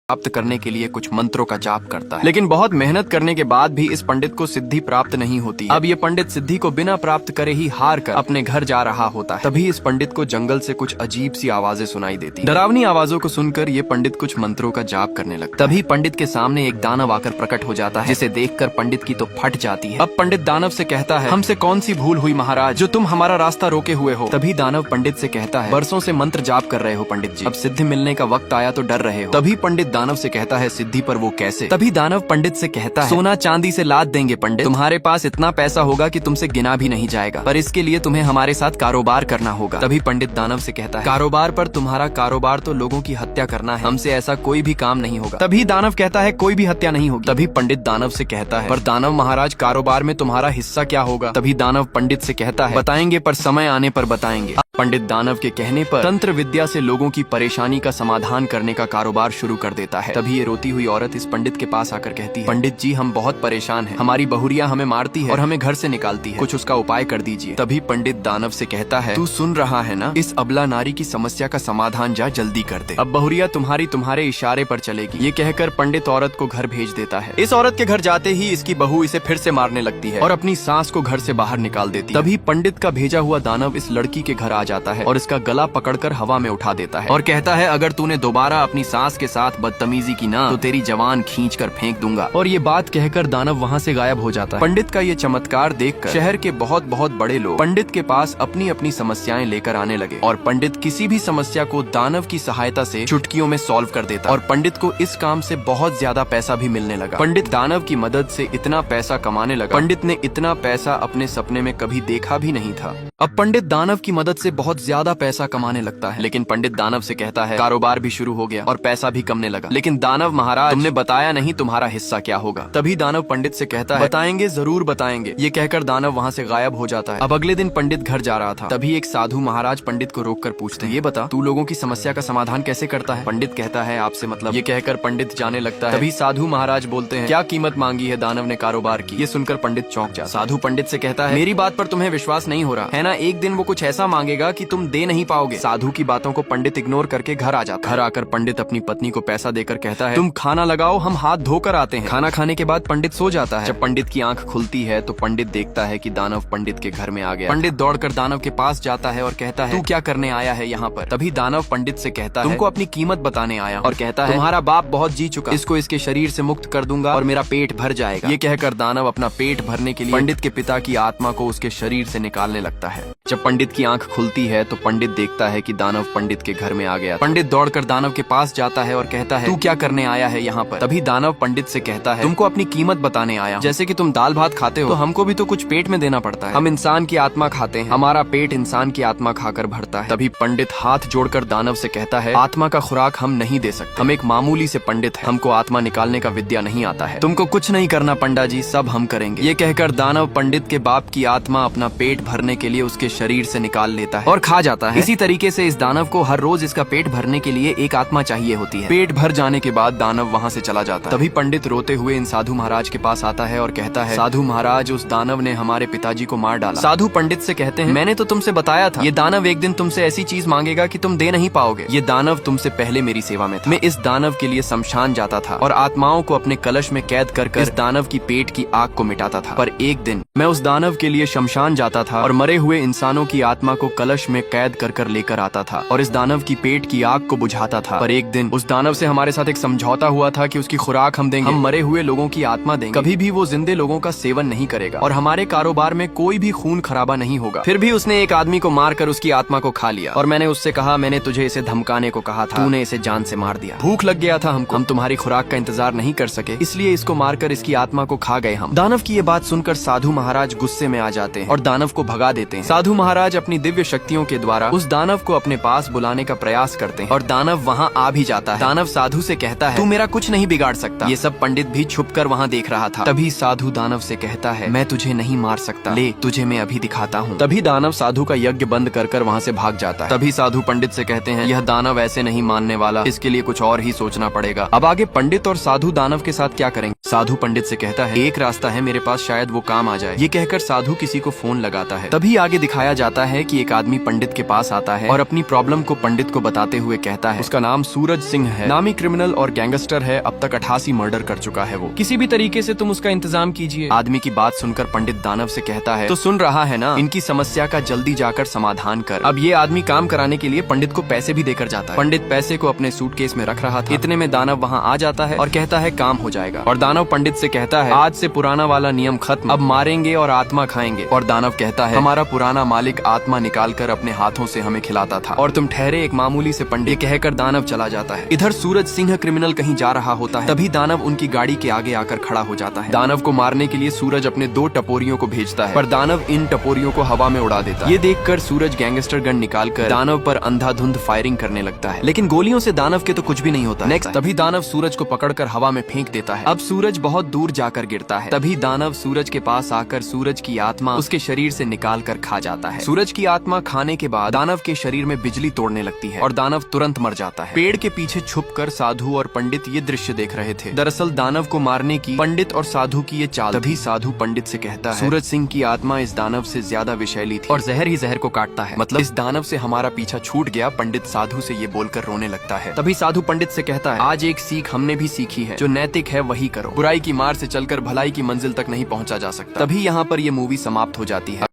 प्राप्त करने के लिए कुछ मंत्रों का जाप करता है, लेकिन बहुत मेहनत करने के बाद भी इस पंडित को सिद्धि प्राप्त नहीं होती। अब ये पंडित सिद्धि को बिना प्राप्त करे ही हार कर अपने घर जा रहा होता है। तभी इस पंडित को जंगल से कुछ अजीब सी आवाजें सुनाई देती। डरावनी आवाजों को सुनकर ये पंडित कुछ मंत्रों का जाप करने लगता। तभी पंडित के सामने एक दानव आकर प्रकट हो जाता है, जिसे देखकर पंडित की तो फट जाती है। अब पंडित दानव से कहता है, हमसे कौन सी भूल हुई महाराज, जो तुम हमारा रास्ता रोके हुए हो। तभी दानव पंडित से कहता है, बरसों से मंत्र जाप कर रहे हो पंडित जी, अब सिद्धि मिलने का वक्त आया तो डर रहे हो। तभी पंडित दानव से कहता है, सिद्धि पर वो कैसे। तभी दानव पंडित से कहता है, सोना चांदी से लाद देंगे पंडित, तुम्हारे पास इतना पैसा होगा कि तुमसे गिना भी नहीं जाएगा, पर इसके लिए तुम्हें हमारे साथ कारोबार करना होगा। तभी पंडित दानव से कहता है, कारोबार पर तुम्हारा कारोबार तो लोगों की हत्या करना है, हमसे ऐसा कोई भी काम नहीं होगा। तभी दानव कहता है, कोई भी हत्या नहीं होगी। तभी पंडित दानव से कहता है, पर दानव महाराज कारोबार में तुम्हारा हिस्सा क्या होगा। तभी दानव पंडित से कहता है, बताएंगे पर समय आने पर बताएंगे। पंडित दानव के कहने पर तंत्र विद्या से लोगों की परेशानी का समाधान करने का कारोबार शुरू कर देता है। तभी ये रोती हुई औरत इस पंडित के पास आकर कहती है, पंडित जी हम बहुत परेशान हैं, हमारी बहुरिया हमें मारती है और हमें घर से निकालती है, कुछ उसका उपाय कर दीजिए। तभी पंडित दानव से कहता है, तू सुन रहा है ना, इस अबला नारी की समस्या का समाधान जा जल्दी कर दे, अब बहुरिया तुम्हारे इशारे पर चलेगी। ये कहकर पंडित औरत को घर भेज देता है। इस औरत के घर जाते ही इसकी बहू इसे फिर से मारने लगती है और अपनी सास को घर से बाहर निकाल देती है। तभी पंडित का भेजा हुआ दानव इस लड़की के घर आ जाता है और इसका गला पकड़कर हवा में उठा देता है और कहता है, अगर तूने दोबारा अपनी सास के साथ बदतमीजी की ना तो तेरी जवान खींचकर फेंक दूंगा। और ये बात कहकर दानव वहाँ से गायब हो जाता है। पंडित का ये चमत्कार देखकर शहर के बहुत बहुत बड़े लोग पंडित के पास अपनी अपनी समस्याएं लेकर आने लगे और पंडित किसी भी समस्या को दानव की सहायता से चुटकियों में सॉल्व कर देता और पंडित को इस काम से बहुत ज्यादा पैसा भी मिलने लगा। पंडित दानव की मदद से इतना पैसा कमाने लगा, पंडित ने इतना पैसा अपने सपने में कभी देखा भी नहीं था। अब पंडित दानव की मदद से बहुत ज्यादा पैसा कमाने लगता है, लेकिन पंडित दानव से कहता है, कारोबार भी शुरू हो गया और पैसा भी कमने लगा, लेकिन दानव महाराज तुमने बताया नहीं तुम्हारा हिस्सा क्या होगा। तभी दानव पंडित से कहता है, बताएंगे जरूर बताएंगे। ये कहकर दानव वहाँ से गायब हो जाता है। अब अगले दिन पंडित घर जा रहा था, तभी एक साधु महाराज पंडित को रोककर पूछते हैं, ये बता तू लोगों की समस्या का समाधान कैसे करता है। पंडित कहता है, आपसे मतलब। ये कहकर पंडित जाने लगता है। तभी साधु महाराज बोलते हैं, क्या कीमत मांगी है दानव ने कारोबार की। ये सुनकर पंडित चौंक जाता। साधु पंडित से कहता है, मेरी बात पर तुम्हें विश्वास नहीं हो रहा है ना, एक दिन वो कुछ ऐसा मांगेगा कि तुम दे नहीं पाओगे। साधु की बातों को पंडित इग्नोर करके घर आ जाता है। घर आकर पंडित अपनी पत्नी को पैसा देकर कहता है, तुम खाना लगाओ, हम हाथ धोकर आते हैं। खाना खाने के बाद पंडित सो जाता है। जब पंडित की आंख खुलती है तो पंडित देखता है कि दानव पंडित के घर में आ गया। पंडित दौड़कर दानव के पास जाता है और कहता है, तू क्या करने आया है यहाँ पर। तभी दानव पंडित से कहता है, तुमको अपनी कीमत बताने आया और कहता है, तुम्हारा बाप बहुत जी चुका, इसको इसके शरीर से मुक्त कर दूंगा और मेरा पेट भर जाएगा। ये कहकर दानव अपना पेट भरने के लिए पंडित के पिता की आत्मा को उसके शरीर से निकालने लगता है। जब पंडित की आंख खुलती है तो पंडित देखता है कि दानव पंडित के घर में आ गया। पंडित दौड़कर दानव के पास जाता है और कहता है, तू क्या करने आया है यहाँ पर। तभी दानव पंडित से कहता है, तुमको अपनी कीमत बताने आया। जैसे कि तुम दाल भात खाते हो तो हमको भी तो कुछ पेट में देना पड़ता है। हम इंसान की आत्मा खाते हैं, हमारा पेट इंसान की आत्मा खाकर भरता है। तभी पंडित हाथ जोड़कर दानव से कहता है, आत्मा का खुराक हम नहीं दे सकते, हम एक मामूली से पंडित हैं, हमको आत्मा निकालने का विद्या नहीं आता है, तुमको कुछ नहीं करना पंडा जी, सब हम करेंगे। ये कहकर दानव पंडित के बाप की आत्मा अपना पेट भरने के लिए उसके शरीर से निकाल लेता है और खा जाता है। इसी तरीके से इस दानव को हर रोज इसका पेट भरने के लिए एक आत्मा चाहिए होती है। पेट भर जाने के बाद दानव वहाँ से चला जाता है। तभी पंडित रोते हुए इन साधु महाराज के पास आता है और कहता है, साधु महाराज उस दानव ने हमारे पिताजी को मार डाला। साधु पंडित से कहते हैं, मैंने तो तुमसे बताया था, ये दानव एक दिन तुमसे ऐसी चीज मांगेगा कि तुम दे नहीं पाओगे। ये दानव तुमसे पहले मेरी सेवा में था, मैं इस दानव के लिए शमशान जाता था और आत्माओं को अपने कलश में कैद कर इस दानव की पेट की आग को मिटाता था। पर एक दिन मैं उस दानव के लिए शमशान जाता था और मरे हुए इंसानों की आत्मा को कलश में कैद कर लेकर आता था और इस दानव की पेट की आग को बुझाता था। पर एक दिन उस दानव से हमारे साथ एक समझौता हुआ था कि उसकी खुराक हम देंगे, हम मरे हुए लोगों की आत्मा देंगे, कभी भी वो जिंदे लोगों का सेवन नहीं करेगा और हमारे कारोबार में कोई भी खून खराबा नहीं होगा। फिर भी उसने एक आदमी को मारकर उसकी आत्मा को खा लिया और मैंने उससे कहा, मैंने तुझे इसे धमकाने को कहा था, तूने इसे जान से मार दिया। भूख लग गया था हमको, हम तुम्हारी खुराक का इंतजार नहीं कर सके, इसलिए इसको मारकर इसकी आत्मा को खा गए हम। दानव की ये बात सुनकर साधु महाराज गुस्से में आ जाते हैं और दानव को भगा देते हैं। साधु महाराज अपनी दिव्य शक्तियों के द्वारा उस दानव को अपने पास बुलाने का प्रयास करते हैं और दानव वहाँ आ भी जाता है। दानव साधु से कहता है, तू मेरा कुछ नहीं बिगाड़ सकता। ये सब पंडित भी छुपकर वहाँ देख रहा था। तभी साधु दानव से कहता है, मैं तुझे नहीं मार सकता, ले तुझे मैं अभी दिखाता हूँ। तभी दानव साधु का यज्ञ बंद कर वहाँ से भाग जाता है। तभी साधु पंडित से कहते हैं, यह दानव ऐसे नहीं मानने वाला, इसके लिए कुछ और ही सोचना पड़ेगा। अब आगे पंडित और साधु दानव के साथ क्या करेंगे। साधु पंडित से कहता है, एक रास्ता है मेरे पास, शायद वो काम आ जाए। ये कहकर साधु किसी को फोन लगाता है। तभी आगे दिखाया जाता है कि एक आदमी पंडित के पास आता है और अपनी प्रॉब्लम को पंडित को बताते हुए कहता है, उसका नाम सूरज सिंह है। नामी क्रिमिनल और गैंगस्टर है, अब तक 88 मर्डर कर चुका है वो। किसी भी तरीके से तुम उसका इंतजाम कीजिए। आदमी की बात सुनकर पंडित दानव से कहता है, तो सुन रहा है ना, इनकी समस्या का जल्दी जाकर समाधान कर। अब ये आदमी काम कराने के लिए पंडित को पैसे भी देकर जाता है। पंडित पैसे को अपने सूटकेस में रख रहा था, इतने में दानव वहाँ आ जाता है और कहता है काम हो जाएगा। और दानव पंडित से कहता है, आज से पुराना वाला नियम खत्म, अब मारेंगे और आत्मा खाएंगे। और दानव कहता है, हमारा पुराना मालिक आत्मा निकाल कर अपने हाथों से हमें खिलाता था और तुम ठहरे एक मामूली से पंडित। कहकर दानव चला जाता है। इधर सूरज सिंह क्रिमिनल कहीं जा रहा होता है, तभी दानव उनकी गाड़ी के आगे आकर खड़ा हो जाता है। दानव को मारने के लिए सूरज अपने 2 टपोरियों को भेजता है, पर दानव इन टपोरियों को हवा में उड़ा देता है। ये देखकर सूरज गैंगस्टर गन निकालकर दानव पर अंधाधुंध फायरिंग करने लगता है, लेकिन गोलियों से दानव के तो कुछ भी नहीं होता। नेक्स्ट, तभी दानव सूरज को पकड़कर हवा में फेंक देता है। अब सूरज बहुत दूर जाकर गिरता है। तभी दानव सूरज के पास आकर सूरज की आत्मा उसके शरीर से निकाल कर खा जाता है। सूरज की आत्मा खाने के बाद दानव के शरीर में बिजली तोड़ने लगती है और दानव तुरंत मर जाता है। पेड़ के पीछे छुपकर साधु और पंडित ये दृश्य देख रहे थे। दरअसल दानव को मारने की पंडित और साधु की ये चाल। तभी साधु पंडित से कहता है, सूरज सिंह की आत्मा इस दानव से ज्यादा विषैली थी और जहर ही जहर को काटता है, मतलब इस दानव से हमारा पीछा छूट गया। पंडित साधु से ये बोलकर रोने लगता है। तभी साधु पंडित से कहता है, आज एक सीख हमने भी सीखी है, जो नैतिक है वही करो। बुराई की मार से चलकर भलाई की मंजिल तक नहीं पहुंचा जा सकता। तभी यहाँ पर ये मूवी समाप्त हो जाती है।